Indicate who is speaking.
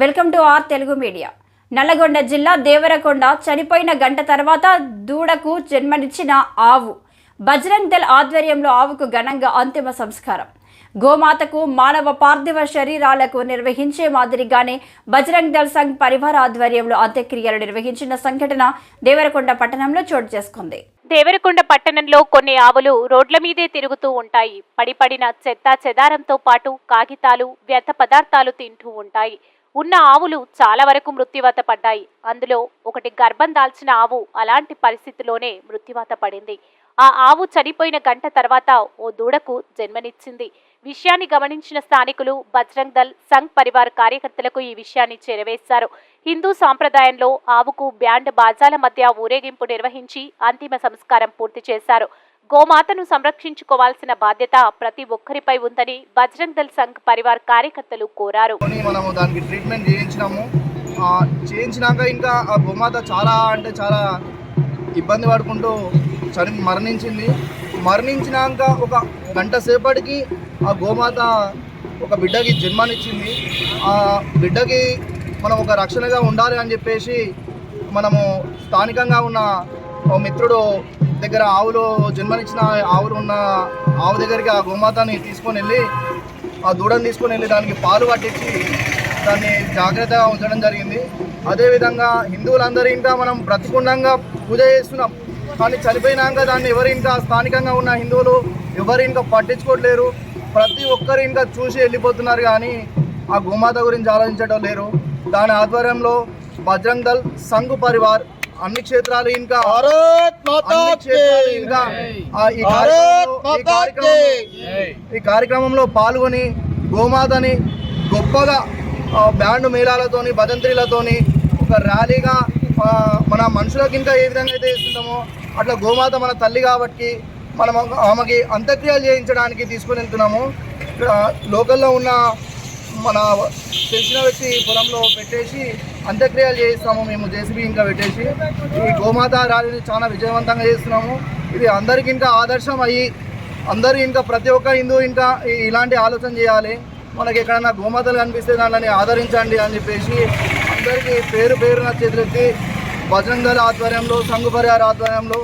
Speaker 1: Welcome to our Telugu media. Nalgonda జిల్లా దేవరకొండ చనిపోయిన గంట తర్వాత దూడకు జన్మనిచ్చిన ఆవు. బజరంగ్ దళ్ ఆధ్వర్యంలో ఆవుకు ఘనంగా అంతిమ సంస్కారం. గోమాతకు మానవ పార్థివ శరీరాలకు నిర్వహించే మాదిరిగానే బజరంగ్ దళ్ సంఘ్ పరివార ఆధ్వర్యంలో అంత్యక్రియలు నిర్వహించిన సంఘటన దేవరకొండ పట్టణంలో చోటు చేసుకుంది.
Speaker 2: దేవరకొండ పట్టణంలో కొన్ని ఆవులు రోడ్ల మీదే తిరుగుతూ ఉంటాయి. పడిపడిన చెత్త చెదారంతో పాటు కాగితాలు, వ్యర్థ పదార్థాలు తింటూ ఉంటాయి. ఉన్న ఆవులు చాలా వరకు మృత్యువాత పడ్డాయి. అందులో ఒకటి గర్భం దాల్చిన ఆవు అలాంటి పరిస్థితిలోనే మృత్యువాత పడింది. ఆ ఆవు చనిపోయిన గంట తర్వాత ఓ దూడకు జన్మనిచ్చింది. విషయాన్ని గమనించిన స్థానికులు బజరంగ్ దళ్ సంఘ్ పరివార్ కార్యకర్తలకు ఈ విషయాన్ని చేరవేశారు. హిందూ సాంప్రదాయంలో ఆవుకు బ్యాండ్ బాజాల మధ్య ఊరేగింపు నిర్వహించి అంతిమ సంస్కారం పూర్తి చేశారు. గోమాతను సంరక్షించుకోవాల్సిన బాధ్యత ప్రతి ఒక్కరిపై ఉందని బజరంగ్ దళ్ సంఘ్ పరివార్ కార్యకర్తలు కోరారు.
Speaker 3: మనము దానికి ట్రీట్మెంట్ చేయించినాక ఇంకా ఆ గోమాత చాలా ఇబ్బంది పడుకుంటూ మరణించినాక ఒక గంట సేపటికి ఆ గోమాత ఒక బిడ్డకి జన్మనిచ్చింది. ఆ బిడ్డకి మనం ఒక రక్షణగా ఉండాలి అని చెప్పేసి మనము స్థానికంగా ఉన్న మిత్రుడు దగ్గర ఆవులో జన్మనిచ్చిన ఆవులు ఉన్న ఆవు దగ్గరికి ఆ గోమాతని తీసుకొని వెళ్ళి ఆ దూడని తీసుకొని వెళ్ళి దానికి పాలు పట్టించి దాన్ని జాగ్రత్తగా ఉంచడం జరిగింది. అదేవిధంగా హిందువులందరూ ఇంకా మనం ప్రతికుండంగా పూజ చేస్తున్నాం, కానీ చనిపోయినాక దాన్ని ఎవరు ఇంకా స్థానికంగా ఉన్న హిందువులు ఎవరు ఇంకా పట్టించుకోవట్లేరు. ప్రతి ఒక్కరు ఇంకా చూసి వెళ్ళిపోతున్నారు, కానీ ఆ గోమాత గురించి ఆలోచించడం లేరు. దాని ఆధ్వర్యంలో బజరంగ్ దళ్ సంఘ్ పరివార్ అన్ని క్షేత్రాలు ఇంకా ఈ కార్యక్రమంలో పాల్గొని గోమాతని గొప్పగా బ్యాండ్ మేళాలతోని భజంత్రీలతోని ఒక ర్యాలీగా మన మనుషులకు ఇంకా ఏ విధంగా అయితే ఇస్తుంటామో అట్లా గోమాత మన తల్లి కాబట్టి మనం ఆమెకి అంత్యక్రియలు చేయించడానికి తీసుకొని వెళ్తున్నాము. ఇక్కడ లోకల్లో ఉన్న మన తెలిసిన వ్యక్తి పొలంలో పెట్టేసి అంత్యక్రియలు చేయిస్తాము. మేము జేసీబీ ఇంకా పెట్టేసి ఈ గోమాత ర్యాలీని చాలా విజయవంతంగా చేస్తున్నాము. ఇది అందరికీ ఇంకా ఆదర్శం అయ్యి అందరూ ఇంకా ప్రతి ఒక్క హిందూ ఇంకా ఇలాంటి ఆలోచన చేయాలి. మనకి ఎక్కడైనా గోమాతలు కనిపిస్తే దానిని ఆదరించండి అని చెప్పేసి అందరికీ పేరున చేతులెత్తి బజరంగ్ దళ్ ఆధ్వర్యంలో సంఘ్ పరివార్ ఆధ్వర్యంలో